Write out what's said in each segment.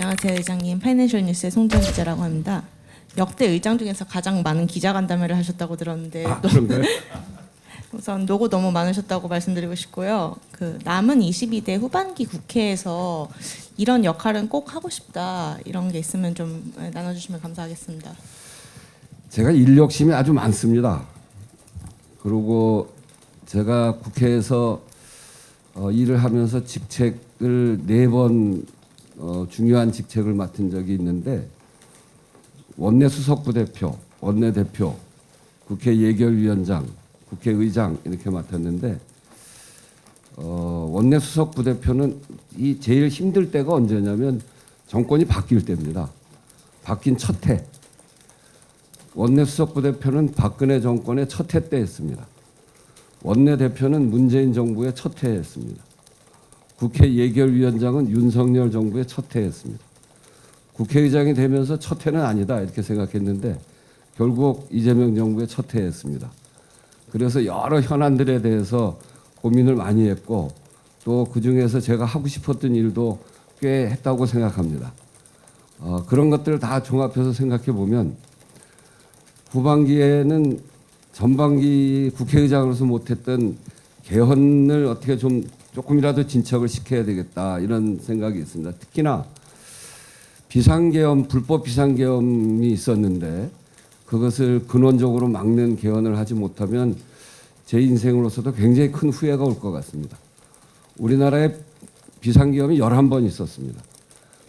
안녕하세요, 의장님. 파이낸셜 뉴스의 송지연 기자라고 합니다. 역대 의장 중에서 가장 많은 기자간담회를 하셨다고 들었는데 그런가요? 우선 노고 너무 많으셨다고 말씀드리고 싶고요. 그 남은 22대 후반기 국회에서 이런 역할은 꼭 하고 싶다 이런 게 있으면 좀 나눠주시면 감사하겠습니다. 제가 인력심이 아주 많습니다. 그리고 제가 국회에서 일을 하면서 직책을 4번 중요한 직책을 맡은 적이 있는데 원내 수석부대표, 원내대표, 국회 예결위원장, 국회의장 이렇게 맡았는데 원내 수석부대표는 이 제일 힘들 때가 언제냐면 정권이 바뀔 때입니다. 바뀐 첫 해. 원내 수석부대표는 박근혜 정권의 첫 해 때 했습니다. 원내대표는 문재인 정부의 첫 해 했습니다. 국회 예결위원장은 윤석열 정부의 첫 해 했습니다. 국회의장이 되면서 첫 해는 아니다 이렇게 생각했는데 결국 이재명 정부의 첫 해 했습니다. 그래서 여러 현안들에 대해서 고민을 많이 했고 또 그중에서 제가 하고 싶었던 일도 꽤 했다고 생각합니다. 그런 것들을 다 종합해서 생각해 보면 후반기에는 전반기 국회의장으로서 못했던 개헌을 어떻게 좀 조금이라도 진척을 시켜야 되겠다 이런 생각이 있습니다. 특히나 비상계엄, 불법 비상계엄이 있었는데 그것을 근원적으로 막는 개헌을 하지 못하면 제 인생으로서도 굉장히 큰 후회가 올 것 같습니다. 우리나라에 비상계엄이 11번 있었습니다.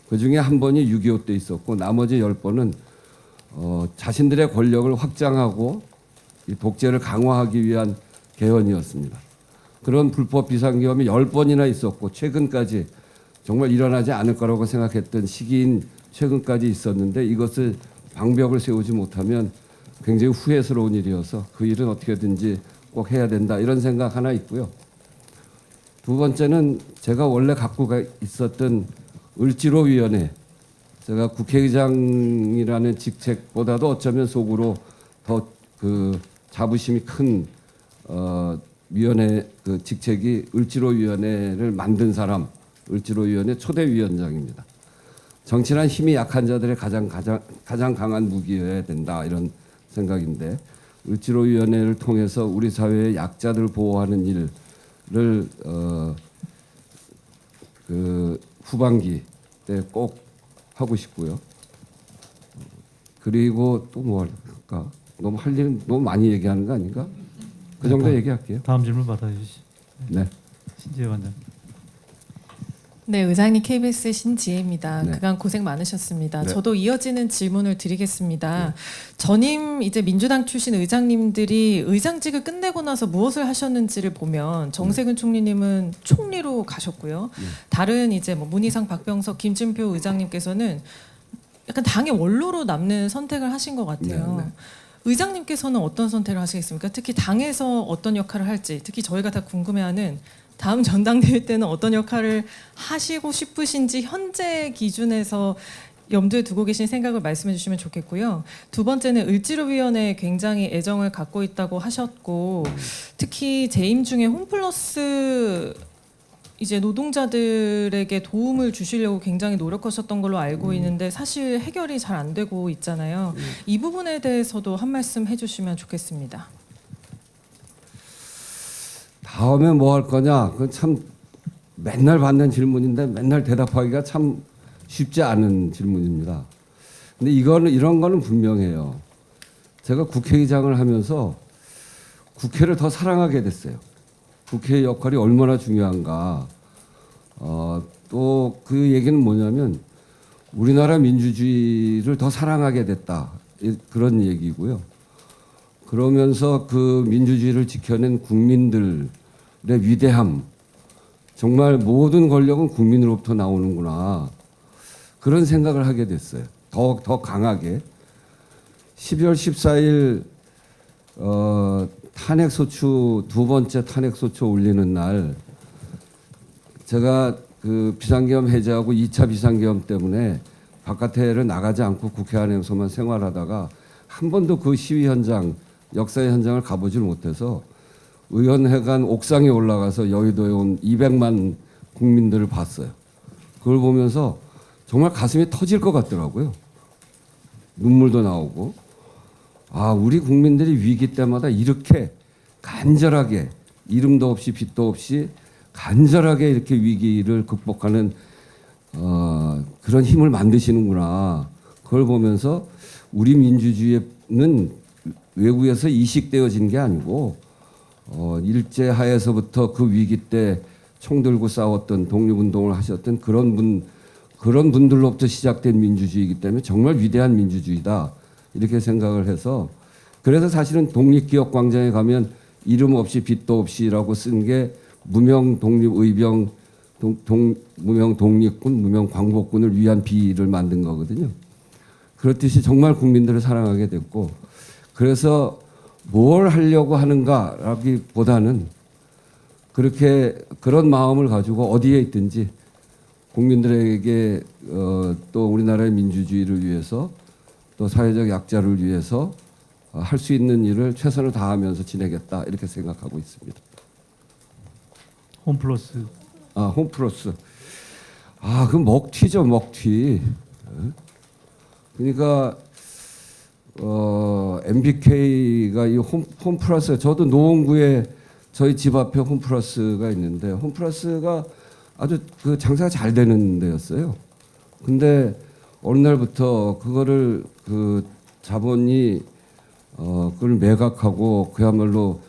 그중에 한 번이 6.25 때 있었고 나머지 10번은 자신들의 권력을 확장하고 이 독재를 강화하기 위한 개헌이었습니다. 그런 불법 비상계엄이 10번이나 있었고 최근까지 정말 일어나지 않을 거라고 생각했던 시기인 최근까지 있었는데 이것을 방벽을 세우지 못하면 굉장히 후회스러운 일이어서 그 일은 어떻게든지 꼭 해야 된다 이런 생각 하나 있고요. 두 번째는 제가 원래 갖고 있었던 을지로위원회, 제가 국회의장이라는 직책보다도 어쩌면 속으로 더 그 자부심이 큰 위원회 그 직책이 을지로위원회를 만든 사람, 을지로위원회 초대위원장입니다. 정치란 힘이 약한 자들의 가장 강한 무기여야 된다 이런 생각인데 을지로위원회를 통해서 우리 사회의 약자들 보호하는 일을 그 후반기 때 꼭 하고 싶고요. 그리고 또 뭐 할까? 너무 할 일 너무 많이 얘기하는 거 아닌가? 그 정도 얘기할게요. 다음 질문 받아주시죠. 네. 신지혜 원장. 네, 의장님 KBS 신지혜입니다. 네. 그간 고생 많으셨습니다. 네. 저도 이어지는 질문을 드리겠습니다. 전임 이제 민주당 출신 의장님들이 의장직을 끝내고 나서 무엇을 하셨는지를 보면 정세균 총리님은 총리로 가셨고요. 다른 이제 뭐 문희상, 박병석, 김진표 의장님께서는 약간 당의 원로로 남는 선택을 하신 것 같아요. 네, 네. 의장님께서는 어떤 선택을 하시겠습니까? 특히 당에서 어떤 역할을 할지, 특히 저희가 다 궁금해하는 다음 전당대회 때는 어떤 역할을 하시고 싶으신지 현재 기준에서 염두에 두고 계신 생각을 말씀해 주시면 좋겠고요. 두 번째는 을지로위원회에 굉장히 애정을 갖고 있다고 하셨고 특히 재임 중에 홈플러스 이제 노동자들에게 도움을 주시려고 굉장히 노력하셨던 걸로 알고 있는데 사실 해결이 잘 안 되고 있잖아요. 이 부분에 대해서도 한 말씀 해주시면 좋겠습니다. 다음에 뭐 할 거냐? 그건 참 맨날 받는 질문인데 맨날 대답하기가 참 쉽지 않은 질문입니다. 근데 이런 거는 분명해요. 제가 국회의장을 하면서 국회를 더 사랑하게 됐어요. 국회의 역할이 얼마나 중요한가. 또 그 얘기는 뭐냐면 우리나라 민주주의를 더 사랑하게 됐다. 그런 얘기고요. 그러면서 그 민주주의를 지켜낸 국민들의 위대함, 정말 모든 권력은 국민으로부터 나오는구나. 그런 생각을 하게 됐어요. 더 강하게. 12월 14일 탄핵소추 두 번째 탄핵소추 올리는 날 제가 그 비상계엄 해제하고 2차 비상계엄 때문에 바깥에를 나가지 않고 국회 안에서만 생활하다가 한 번도 그 시위 현장, 역사의 현장을 가보질 못해서 의원회관 옥상에 올라가서 여의도에 온 200만 국민들을 봤어요. 그걸 보면서 정말 가슴이 터질 것 같더라고요. 눈물도 나오고. 아, 우리 국민들이 위기 때마다 이렇게 간절하게 이름도 없이 빛도 없이 간절하게 이렇게 위기를 극복하는 그런 힘을 만드시는구나. 그걸 보면서 우리 민주주의는 외국에서 이식되어진 게 아니고 일제 하에서부터 그 위기 때 총 들고 싸웠던 독립운동을 하셨던 그런 분들로부터 시작된 민주주의이기 때문에 정말 위대한 민주주의다 이렇게 생각을 해서 그래서 사실은 독립기억광장에 가면 이름 없이 빛도 없이라고 쓴 게 무명 독립의병 무명 독립군 무명 광복군을 위한 비를 만든 거거든요. 그렇듯이 정말 국민들을 사랑하게 됐고 그래서 뭘 하려고 하는가라기보다는 그렇게 그런 마음을 가지고 어디에 있든지 국민들에게 또 우리나라의 민주주의를 위해서 또 사회적 약자를 위해서 할 수 있는 일을 최선을 다하면서 지내겠다 이렇게 생각하고 있습니다. 홈플러스. 아, 홈플러스. 아, 그 먹튀죠, 먹튀. 그러니까 MBK가 이 홈플러스 저도 노원구에 저희 집 앞에 홈플러스가 있는데 홈플러스가 아주 그 장사가 잘 되는 데였어요. 근데 어느 날부터 그거를 그 자본이 그걸 매각하고 그야말로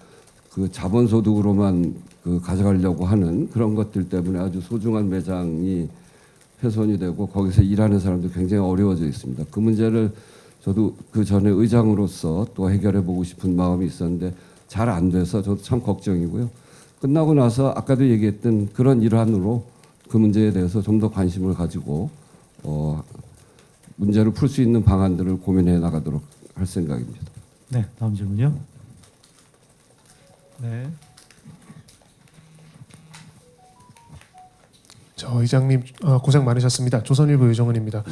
그 자본소득으로만 그 가져가려고 하는 그런 것들 때문에 아주 소중한 매장이 훼손이 되고 거기서 일하는 사람도 굉장히 어려워져 있습니다. 그 문제를 저도 그 전에 의장으로서 또 해결해 보고 싶은 마음이 있었는데 잘 안 돼서 저도 참 걱정이고요. 끝나고 나서 아까도 얘기했던 그런 일환으로 그 문제에 대해서 좀 더 관심을 가지고 문제를 풀 수 있는 방안들을 고민해 나가도록 할 생각입니다. 네, 다음 질문요. 네. 저 의장님 고생 많으셨습니다. 조선일보 유정은입니다.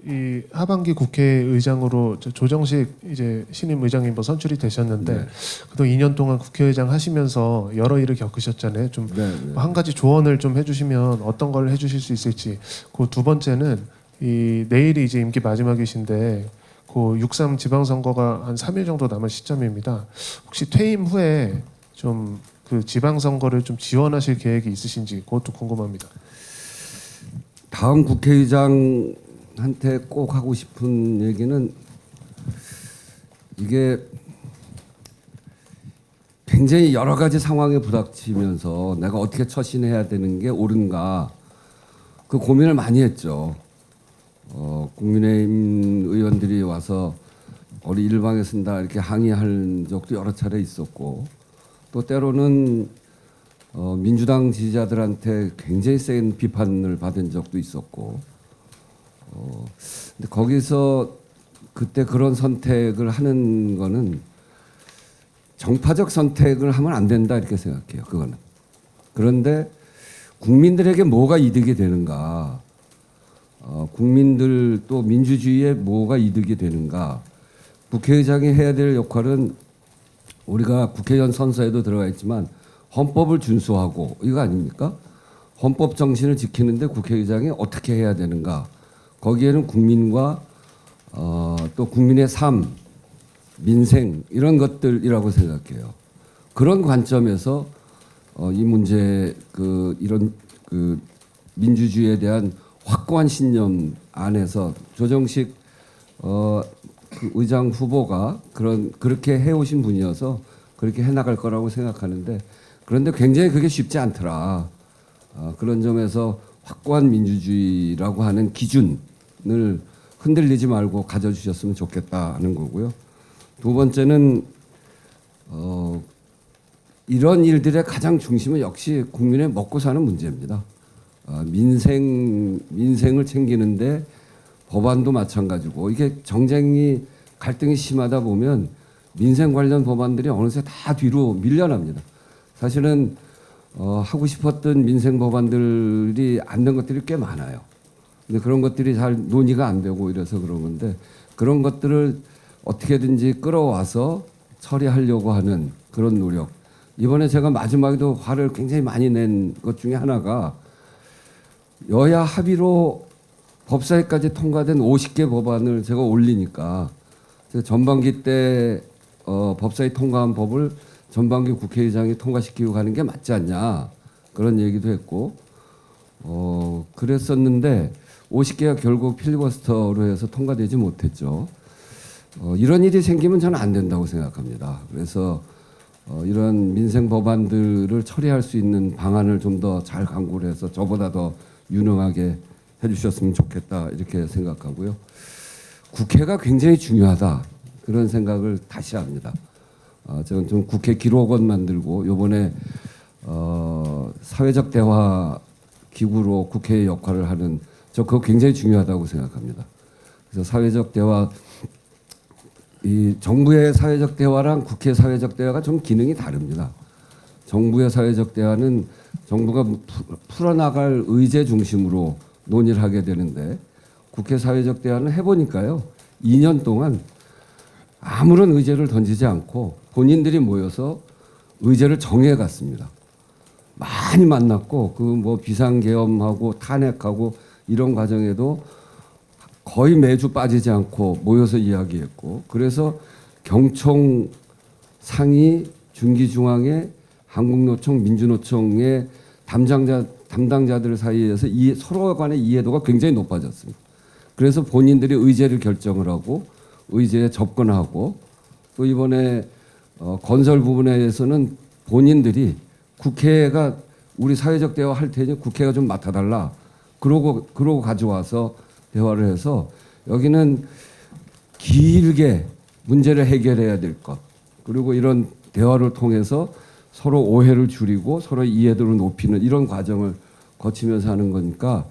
이 하반기 국회의장으로 조정식 이제 신임 의장님 선출이 되셨는데 그동안 2년 동안 국회의장 하시면서 여러 일을 겪으셨잖아요. 좀 한 가지 조언을 좀 해주시면 어떤 걸 해주실 수 있을지. 그 두 번째는 이 내일이 이제 임기 마지막이신데 그 6.3 지방선거가 한 3일 정도 남은 시점입니다. 혹시 퇴임 후에 좀 그 지방선거를 좀 지원하실 계획이 있으신지 그것도 궁금합니다. 다음 국회의장한테 꼭 하고 싶은 얘기는 이게 굉장히 여러 가지 상황에 부닥치면서 내가 어떻게 처신해야 되는 게 옳은가 그 고민을 많이 했죠. 국민의힘 의원들이 와서 우리 일방에 쓴다 이렇게 항의할 적도 여러 차례 있었고 또 때로는 민주당 지지자들한테 굉장히 센 비판을 받은 적도 있었고 근데 거기서 그때 그런 선택을 하는 거는 정파적 선택을 하면 안 된다 이렇게 생각해요. 그거는. 그런데 국민들에게 뭐가 이득이 되는가 국민들 또 민주주의에 뭐가 이득이 되는가 국회의장이 해야 될 역할은 우리가 국회의원 선서에도 들어가 있지만 헌법을 준수하고 이거 아닙니까? 헌법 정신을 지키는데 국회의장이 어떻게 해야 되는가? 거기에는 국민과 또 국민의 삶, 민생 이런 것들이라고 생각해요. 그런 관점에서 이 문제 이런 민주주의에 대한 확고한 신념 안에서 조정식 그 의장 후보가 그렇게 해오신 분이어서 그렇게 해나갈 거라고 생각하는데 그런데 굉장히 그게 쉽지 않더라. 그런 점에서 확고한 민주주의라고 하는 기준을 흔들리지 말고 가져주셨으면 좋겠다는 거고요. 두 번째는 이런 일들의 가장 중심은 역시 국민의 먹고 사는 문제입니다. 민생을 챙기는데 법안도 마찬가지고 이게 정쟁이 갈등이 심하다 보면 민생 관련 법안들이 어느새 다 뒤로 밀려납니다. 사실은 하고 싶었던 민생 법안들이 안 된 것들이 꽤 많아요. 근데 그런 것들이 잘 논의가 안 되고 이래서 그런 건데 그런 것들을 어떻게든지 끌어와서 처리하려고 하는 그런 노력. 이번에 제가 마지막에도 화를 굉장히 많이 낸 것 중에 하나가 여야 합의로 법사위까지 통과된 50개 법안을 제가 올리니까 전반기 때 법사위 통과한 법을 전반기 국회의장이 통과시키고 가는 게 맞지 않냐 그런 얘기도 했고 그랬었는데 50개가 결국 필리버스터로 해서 통과되지 못했죠. 이런 일이 생기면 저는 안 된다고 생각합니다. 그래서 이런 민생 법안들을 처리할 수 있는 방안을 좀 더 잘 강구를 해서 저보다 더 유능하게 해주셨으면 좋겠다 이렇게 생각하고요. 국회가 굉장히 중요하다 그런 생각을 다시 합니다. 저는 좀 국회 기록원 만들고 이번에 사회적 대화 기구로 국회의 역할을 하는 저 그거 굉장히 중요하다고 생각합니다. 그래서 사회적 대화 이 정부의 사회적 대화랑 국회 사회적 대화가 좀 기능이 다릅니다. 정부의 사회적 대화는 정부가 풀어나갈 의제 중심으로 논의를 하게 되는데 국회 사회적 대화는 해보니까요. 2년 동안 아무런 의제를 던지지 않고 본인들이 모여서 의제를 정해갔습니다. 많이 만났고 그 뭐 비상계엄하고 탄핵하고 이런 과정에도 거의 매주 빠지지 않고 모여서 이야기했고 그래서 경총 상위 중기중앙회 한국노총 민주노총의 담당자들 사이에서 서로 간의 이해도가 굉장히 높아졌습니다. 그래서 본인들이 의제를 결정을 하고 의제에 접근하고 또 이번에 건설 부분에서는 본인들이 국회가 우리 사회적 대화 할 테니 국회가 좀 맡아달라 그러고 가져와서 대화를 해서 여기는 길게 문제를 해결해야 될 것 그리고 이런 대화를 통해서 서로 오해를 줄이고 서로 이해도를 높이는 이런 과정을 거치면서 하는 거니까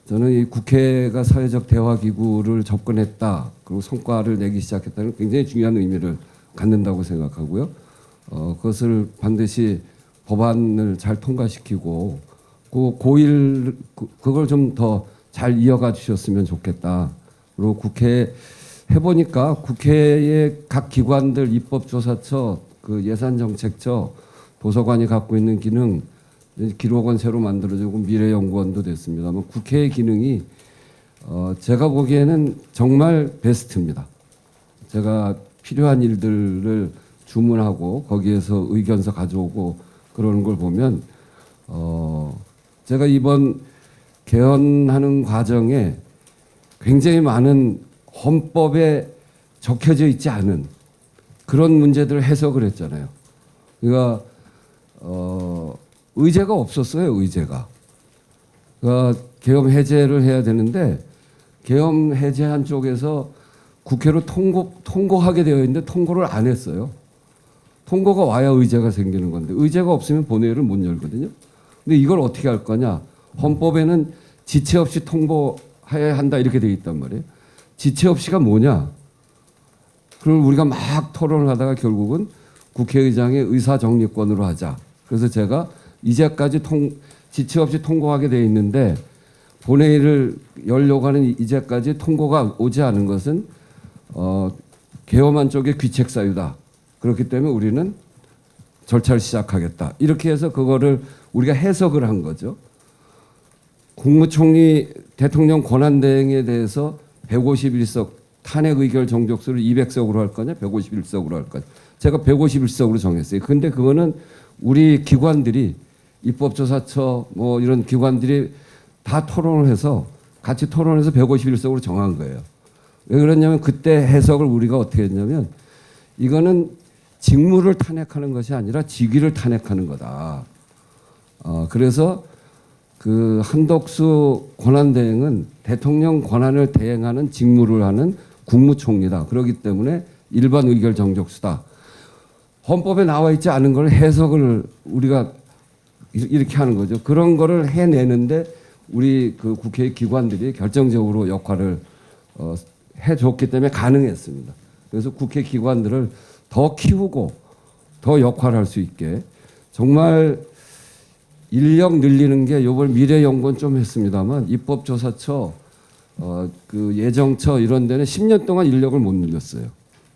저는 이 국회가 사회적 대화 기구를 접근했다 그리고 성과를 내기 시작했다는 굉장히 중요한 의미를 갖는다고 생각하고요. 그것을 반드시 법안을 잘 통과시키고 그 고일 그걸 좀 더 잘 이어가 주셨으면 좋겠다. 그리고 국회 해보니까 국회의 각 기관들 입법조사처, 그 예산정책처, 도서관이 갖고 있는 기능, 기록원 새로 만들어지고 미래연구원도 됐습니다만 국회의 기능이 제가 보기에는 정말 베스트입니다. 제가 필요한 일들을 주문하고 거기에서 의견서 가져오고 그러는 걸 보면 제가 이번 개헌하는 과정에 굉장히 많은 헌법에 적혀져 있지 않은 그런 문제들을 해석을 했잖아요. 그러니까 의제가 없었어요. 의제가. 그러니까 계엄 해제를 해야 되는데 계엄 해제한 쪽에서 국회로 통고하게 되어 있는데 통고를 안 했어요. 통고가 와야 의제가 생기는 건데 의제가 없으면 본회의를 못 열거든요. 근데 이걸 어떻게 할 거냐? 헌법에는 지체 없이 통보해야 한다 이렇게 되어 있단 말이에요. 지체 없이가 뭐냐? 그걸 우리가 막 토론을 하다가 결국은 국회의장의 의사정리권으로 하자. 그래서 제가 이제까지 지체 없이 통고하게 되어 있는데 본회의를 열려고 하는 이제까지 통고가 오지 않은 것은 계엄한 쪽의 귀책 사유다. 그렇기 때문에 우리는 절차를 시작하겠다. 이렇게 해서 그거를 우리가 해석을 한 거죠. 국무총리 대통령 권한대행에 대해서 151석 탄핵 의결 정족수를 200석으로 할 거냐 151석으로 할 거냐. 제가 151석으로 정했어요. 근데 그거는 우리 기관들이 입법조사처 뭐 이런 기관들이 다 토론을 해서 같이 토론해서 151석으로 정한 거예요. 왜 그러냐면 그때 해석을 우리가 어떻게 했냐면 이거는 직무를 탄핵하는 것이 아니라 직위를 탄핵하는 거다. 그래서 그 한덕수 권한대행은 대통령 권한을 대행하는 직무를 하는 국무총리다. 그렇기 때문에 일반 의결 정족수다. 헌법에 나와 있지 않은 걸 해석을 우리가 이렇게 하는 거죠. 그런 거를 해내는데 우리 그 국회 기관들이 결정적으로 역할을 해줬기 때문에 가능했습니다. 그래서 국회 기관들을 더 키우고 더 역할할 수 있게 정말 인력 늘리는 게 요번 미래연구원 좀 했습니다만 입법조사처 그 예정처 이런 데는 10년 동안 인력을 못 늘렸어요.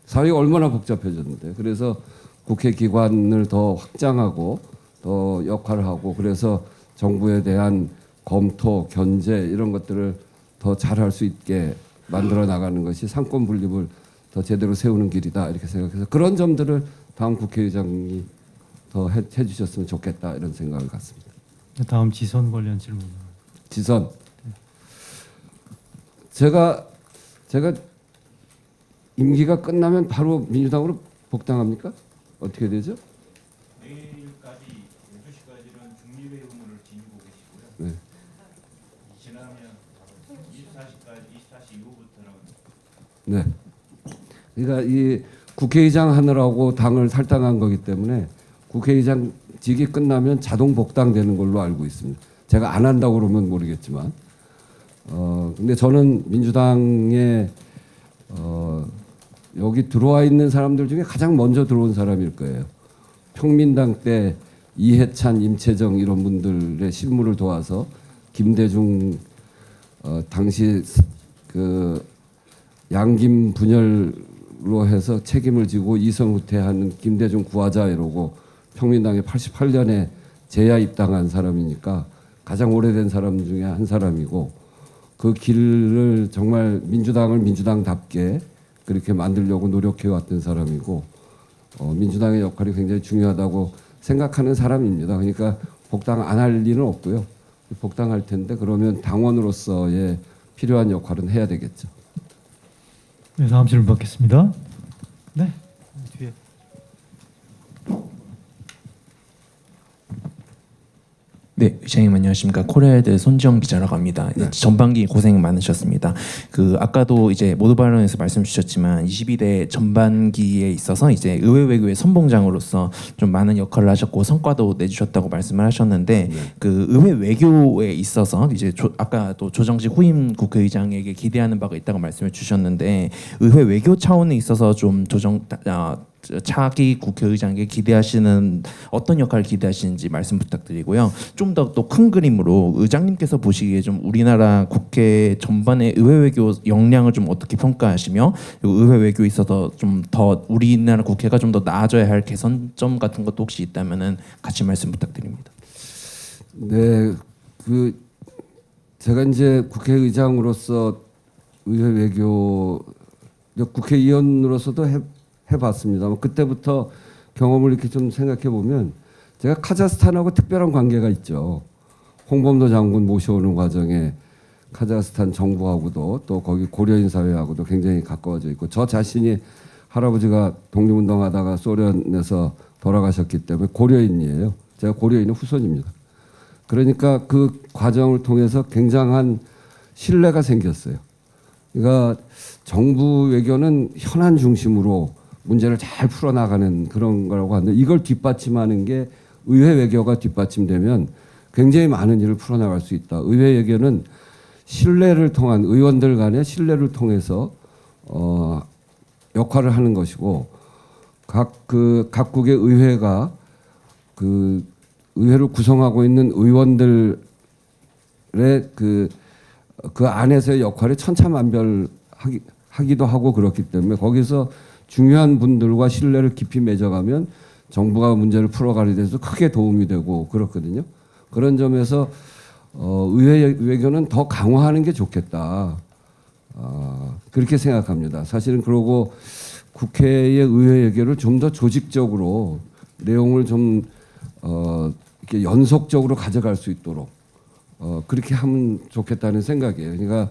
사회가 얼마나 복잡해졌는데. 그래서 국회 기관을 더 확장하고 더 역할을 하고 그래서 정부에 대한 검토, 견제 이런 것들을 더 잘할 수 있게 만들어 나가는 것이 상권 분립을 더 제대로 세우는 길이다 이렇게 생각해서 그런 점들을 다음 국회의장이 더 해주셨으면 좋겠다 이런 생각을 갖습니다. 네, 다음 지선 관련 질문. 지선. 제가 임기가 끝나면 바로 민주당으로 복당합니까? 어떻게 되죠? 내일까지 12시까지는 중립의 의무를 지니고 계시고요. 네. 지나면 24시 이후부터는 네. 그러니까 이 국회의장 하느라고 당을 탈당한 거기 때문에 국회의장직이 끝나면 자동 복당되는 걸로 알고 있습니다. 제가 안 한다고 그러면 모르겠지만, 근데 저는 민주당에 여기 들어와 있는 사람들 중에 가장 먼저 들어온 사람일 거예요. 평민당 때 이해찬, 임채정 이런 분들의 실무를 도와서 김대중 당시 그 양김 분열로 해서 책임을 지고 이성후퇴하는 김대중 구하자 이러고 평민당에 88년에 재야 입당한 사람이니까 가장 오래된 사람 중에 한 사람이고 그 길을 정말 민주당을 민주당답게 그렇게 만들려고 노력해왔던 사람이고 민주당의 역할이 굉장히 중요하다고 생각하는 사람입니다. 그러니까 복당 안 할 리는 없고요. 복당할 텐데 그러면 당원으로서의 필요한 역할은 해야 되겠죠. 네, 다음 질문 받겠습니다. 네, 뒤에. 네, 의장님 안녕하십니까. 코리아드 손지영 기자라고 합니다. 네. 전반기 고생 많으셨습니다. 그 아까도 이제 모두 발언에서 말씀 주셨지만 22대 전반기에 있어서 이제 의회 외교의 선봉장으로서 좀 많은 역할을 하셨고 성과도 내주셨다고 말씀을 하셨는데 그 의회 외교에 있어서 이제 아까 또 조정식 후임 국회의장에게 기대하는 바가 있다고 말씀을 주셨는데 의회 외교 차원에 있어서 좀 차기 국회의장에게 기대하시는 어떤 역할을 기대하시는지 말씀 부탁드리고요. 좀 더 또 큰 그림으로 의장님께서 보시기에 좀 우리나라 국회 전반의 의회 외교 역량을 좀 어떻게 평가하시며 그리고 의회 외교에 있어서 좀 더 우리나라 국회가 좀 더 나아져야 할 개선점 같은 것도 혹시 있다면은 같이 말씀 부탁드립니다. 네, 그 제가 이제 국회의장으로서 의회 외교 국회의원으로서도 해봤습니다. 그때부터 경험을 이렇게 좀 생각해 보면 제가 카자흐스탄하고 특별한 관계가 있죠. 홍범도 장군 모셔오는 과정에 카자흐스탄 정부하고도 또 거기 고려인 사회하고도 굉장히 가까워져 있고 저 자신이 할아버지가 독립운동하다가 소련에서 돌아가셨기 때문에 고려인이에요. 제가 고려인의 후손입니다. 그러니까 그 과정을 통해서 굉장한 신뢰가 생겼어요. 그러니까 정부 외교는 현안 중심으로 문제를 잘 풀어나가는 그런 거라고 하는데 이걸 뒷받침하는 게 의회 외교가 뒷받침되면 굉장히 많은 일을 풀어나갈 수 있다. 의회 외교는 신뢰를 통한 의원들 간의 신뢰를 통해서 역할을 하는 것이고 각국의 의회가 그 의회를 구성하고 있는 의원들의 그 안에서의 역할이 천차만별하기도 하고 그렇기 때문에 거기서 중요한 분들과 신뢰를 깊이 맺어가면 정부가 문제를 풀어가는 데서 크게 도움이 되고 그렇거든요. 그런 점에서 의회 외교는 더 강화하는 게 좋겠다. 그렇게 생각합니다. 사실은 그러고 국회의 의회 외교를 좀 더 조직적으로 내용을 좀 이렇게 연속적으로 가져갈 수 있도록 그렇게 하면 좋겠다는 생각이에요. 그러니까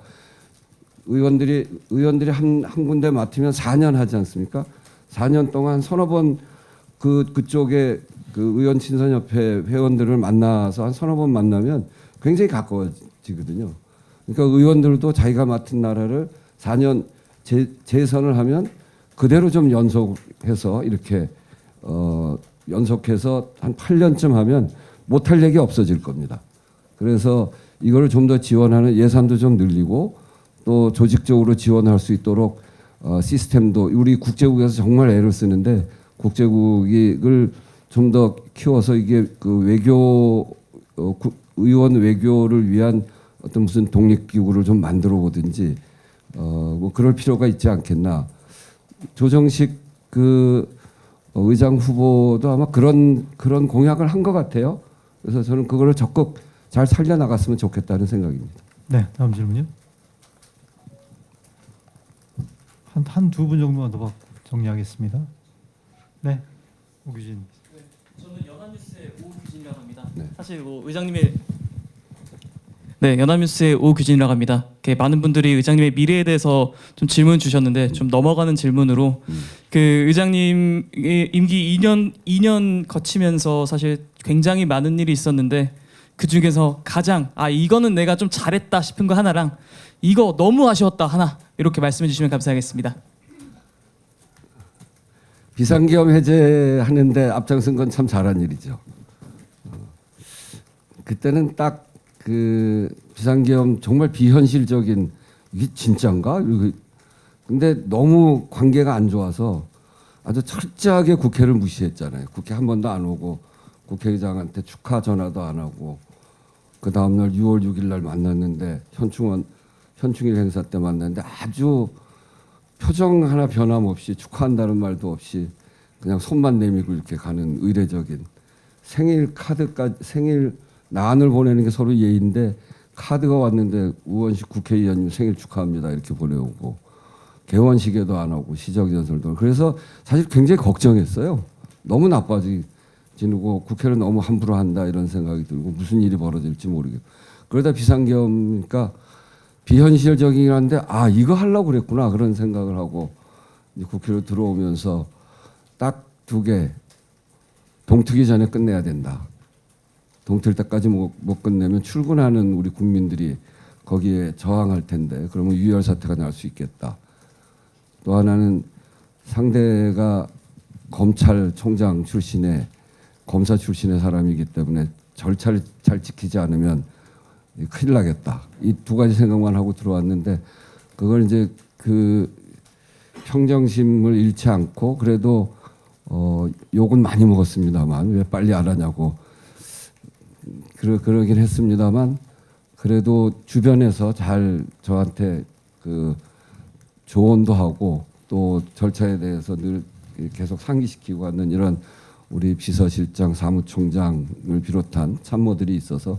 의원들이 한 군데 맡으면 4년 하지 않습니까? 4년 동안 서너 번 그쪽에 그 의원 친선협회 회원들을 만나서 한 서너 번 만나면 굉장히 가까워지거든요. 그러니까 의원들도 자기가 맡은 나라를 4년 재선을 하면 그대로 좀 연속해서 이렇게 연속해서 한 8년쯤 하면 못할 얘기 없어질 겁니다. 그래서 이거를 좀 더 지원하는 예산도 좀 늘리고 또 조직적으로 지원할 수 있도록 시스템도 우리 국제국에서 정말 애를 쓰는데 국제국을 좀 더 키워서 이게 그 외교 의원 외교를 위한 어떤 무슨 독립기구를 좀 만들어 보든지 뭐 그럴 필요가 있지 않겠나. 조정식 그 의장 후보도 아마 그런 공약을 한 것 같아요. 그래서 저는 그거를 적극 잘 살려 나갔으면 좋겠다는 생각입니다. 네, 다음 질문요. 두 분 정도만 더 받고 정리하겠습니다. 네, 오규진. 저는 연합뉴스의 오규진이라고 합니다. 네. 사실 뭐 의장님의 연합뉴스의 오규진이라고 합니다. 이렇게 많은 분들이 의장님의 미래에 대해서 좀 질문 주셨는데 좀 넘어가는 질문으로 그 의장님의 임기 2년 거치면서 사실 굉장히 많은 일이 있었는데 그 중에서 가장 이거는 내가 좀 잘했다 싶은 거 하나랑 이거 너무 아쉬웠다 하나 이렇게 말씀해 주시면 감사하겠습니다. 비상계엄 해제하는데 앞장선 건 참 잘한 일이죠. 그때는 딱 그 비상계엄 정말 비현실적인 이게 진짜인가? 근데 너무 관계가 안 좋아서 아주 철저하게 국회를 무시했잖아요. 국회 한 번도 안 오고 국회의장한테 축하 전화도 안 하고 그 다음 날 6월 6일 날 만났는데 현충일 행사 때 만났는데 아주 표정 하나 변함없이 축하한다는 말도 없이 그냥 손만 내밀고 이렇게 가는 의례적인 생일 카드까지 생일 난을 보내는 게 서로 예의인데 카드가 왔는데 우원식 국회의원님 생일 축하합니다 이렇게 보내오고 개원식에도 안 하고 시정연설도 그래서 사실 굉장히 걱정했어요. 너무 나빠지고 국회를 너무 함부로 한다 이런 생각이 들고 무슨 일이 벌어질지 모르겠고 그러다 비상계엄이니까 비현실적이긴 한데 이거 하려고 그랬구나 그런 생각을 하고 이제 국회로 들어오면서 딱 2개 동트기 전에 끝내야 된다. 동틀 때까지 못 끝내면 출근하는 우리 국민들이 거기에 저항할 텐데 그러면 유혈 사태가 날 수 있겠다. 또 하나는 상대가 검찰총장 출신의 검사 출신의 사람이기 때문에 절차를 잘 지키지 않으면 큰일 나겠다. 이 2가지 생각만 하고 들어왔는데 그걸 이제 그 평정심을 잃지 않고 그래도 욕은 많이 먹었습니다만 왜 빨리 안 하냐고 그러긴 했습니다만 그래도 주변에서 잘 저한테 그 조언도 하고 또 절차에 대해서 늘 계속 상기시키고 하는 이런 우리 비서실장 사무총장을 비롯한 참모들이 있어서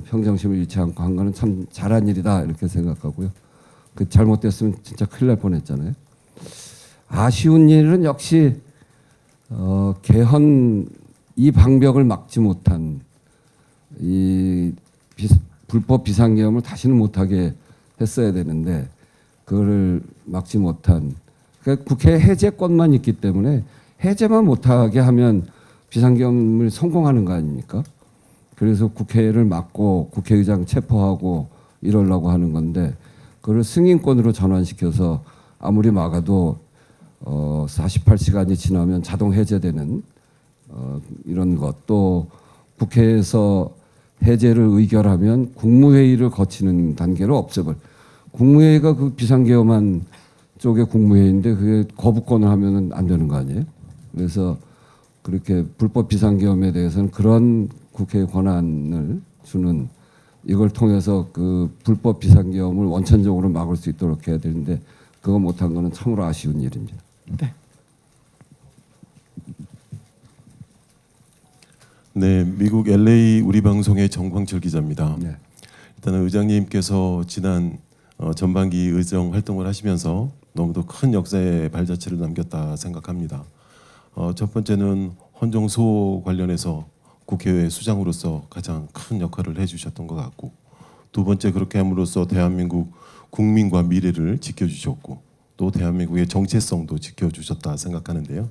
평정심을 잃지 않고 한 거는 참 잘한 일이다 이렇게 생각하고요. 그 잘못됐으면 진짜 큰일 날 뻔했잖아요. 아쉬운 일은 역시 개헌 이 방벽을 막지 못한 이 불법 비상계엄을 다시는 못하게 했어야 되는데 그거를 막지 못한 그러니까 국회 해제권만 있기 때문에 해제만 못하게 하면 비상계엄을 성공하는 거 아닙니까? 그래서 국회를 막고 국회의장 체포하고 이러려고 하는 건데 그걸 승인권으로 전환시켜서 아무리 막아도 48시간이 지나면 자동 해제되는 이런 것 또 국회에서 해제를 의결하면 국무회의를 거치는 단계로 없애버려. 국무회의가 그 비상계엄한 쪽의 국무회의인데 그게 거부권을 하면은 안 되는 거 아니에요? 그래서 그렇게 불법 비상계엄에 대해서는 그런 국회의 권한을 주는 이걸 통해서 그 불법 비상계엄을 원천적으로 막을 수 있도록 해야 되는데 그거 못한 거는 참으로 아쉬운 일입니다. 네. 네, 미국 LA 우리 방송의 정광철 기자입니다. 네. 일단은 의장님께서 지난 전반기 의정 활동을 하시면서 너무도 큰 역사의 발자취를 남겼다 생각합니다. 첫 번째는 헌정소 관련해서 국회의 수장으로서 가장 큰 역할을 해주셨던 것 같고 두 번째 그렇게 함으로써 대한민국 국민과 미래를 지켜주셨고 또 대한민국의 정체성도 지켜주셨다 생각하는데요.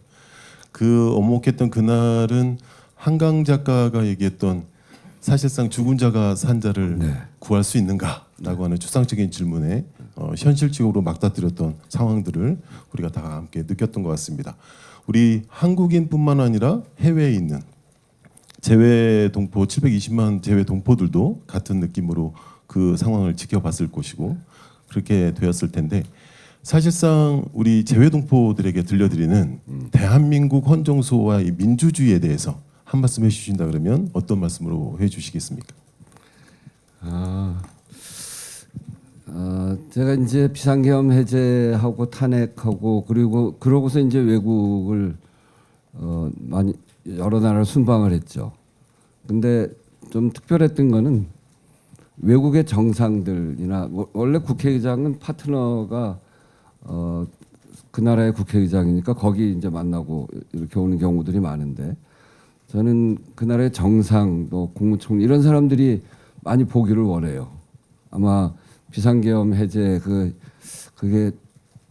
그 엄혹했던 그날은 한강 작가가 얘기했던 사실상 죽은 자가 산 자를 구할 수 있는가라고 하는 추상적인 질문에 현실적으로 맞닥뜨렸던 상황들을 우리가 다 함께 느꼈던 것 같습니다. 우리 한국인뿐만 아니라 해외에 있는 재외 동포 720만 재외 동포들도 같은 느낌으로 그 상황을 지켜봤을 것이고 그렇게 되었을 텐데 사실상 우리 재외 동포들에게 들려드리는 대한민국 헌정소와 이 민주주의에 대해서 한 말씀 해주신다 그러면 어떤 말씀으로 해주시겠습니까? 제가 이제 비상계엄 해제하고 탄핵하고 그리고 그러고서 이제 외국을 많이 여러 나라를 순방을 했죠. 근데 좀 특별했던 거는 외국의 정상들이나 원래 국회의장은 파트너가 그 나라의 국회의장이니까 거기 이제 만나고 이렇게 오는 경우들이 많은데 저는 그 나라의 정상 또 국무총리 이런 사람들이 많이 보기를 원해요. 아마 비상계엄 해제 그게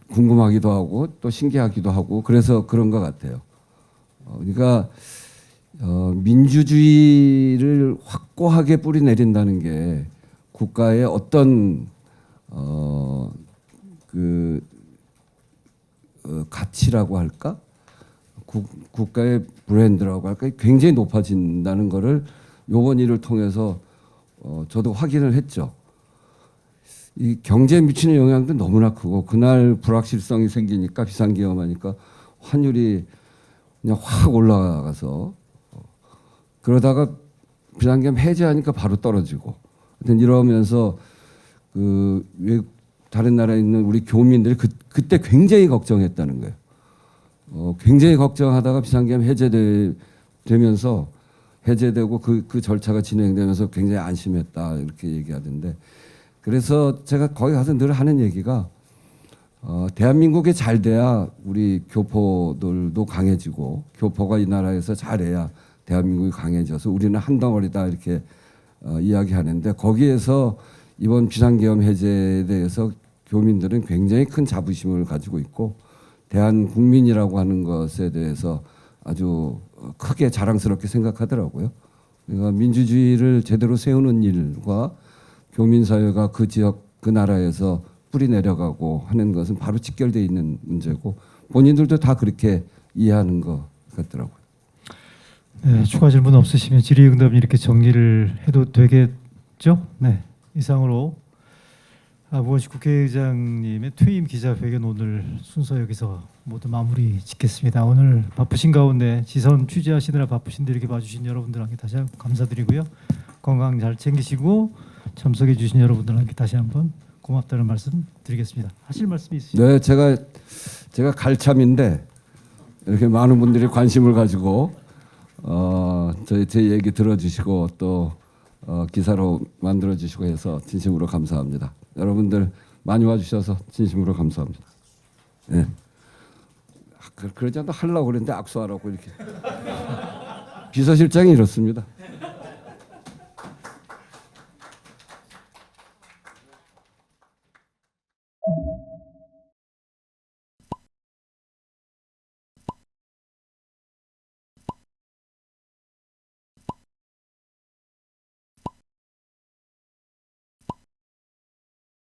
궁금하기도 하고 또 신기하기도 하고 그래서 그런 것 같아요. 그러니까 민주주의를 확고하게 뿌리 내린다는 게 국가의 어떤 가치라고 할까? 국가의 브랜드라고 할까? 굉장히 높아진다는 거를 요번 일을 통해서 저도 확인을 했죠. 이 경제에 미치는 영향도 너무나 크고 그날 불확실성이 생기니까 비상계엄하니까 환율이 그냥 확 올라가서 그러다가 비상계엄 해제하니까 바로 떨어지고 하여튼 이러면서 다른 나라에 있는 우리 교민들이 그때 굉장히 걱정했다는 거예요. 굉장히 걱정하다가 비상계엄 해제되면서 해제되고 그 절차가 진행되면서 굉장히 안심했다 이렇게 얘기하던데 그래서 제가 거기 가서 늘 하는 얘기가 대한민국이 잘 돼야 우리 교포들도 강해지고 교포가 이 나라에서 잘해야 대한민국이 강해져서 우리는 한 덩어리다 이렇게 이야기하는데 거기에서 이번 비상계엄 해제에 대해서 교민들은 굉장히 큰 자부심을 가지고 있고 대한국민이라고 하는 것에 대해서 아주 크게 자랑스럽게 생각하더라고요. 그러니까 민주주의를 제대로 세우는 일과 교민사회가 그 지역 그 나라에서 뿌리 내려가고 하는 것은 바로 직결되어 있는 문제고 본인들도 다 그렇게 이해하는 것 같더라고요. 네, 추가 질문 없으시면 질의응답 이렇게 정리를 해도 되겠죠? 네, 이상으로 우원식 국회의장님의 퇴임 기자회견 오늘 순서 여기서 모두 마무리 짓겠습니다. 오늘 바쁘신 가운데 지선 취재하시느라 바쁘신데 이렇게 봐주신 여러분들께 다시 한번 감사드리고요. 건강 잘 챙기시고 참석해 주신 여러분들께 다시 한번 고맙다는 말씀 드리겠습니다. 하실 말씀이 있으시죠? 네, 제가 갈참인데 이렇게 많은 분들이 관심을 가지고 제 얘기 들어주시고 또 기사로 만들어 주시고 해서 진심으로 감사합니다. 여러분들 많이 와주셔서 진심으로 감사합니다. 네. 그러지 않도 하려고 그랬는데 악수하라고 이렇게 비서실장이 이렇습니다.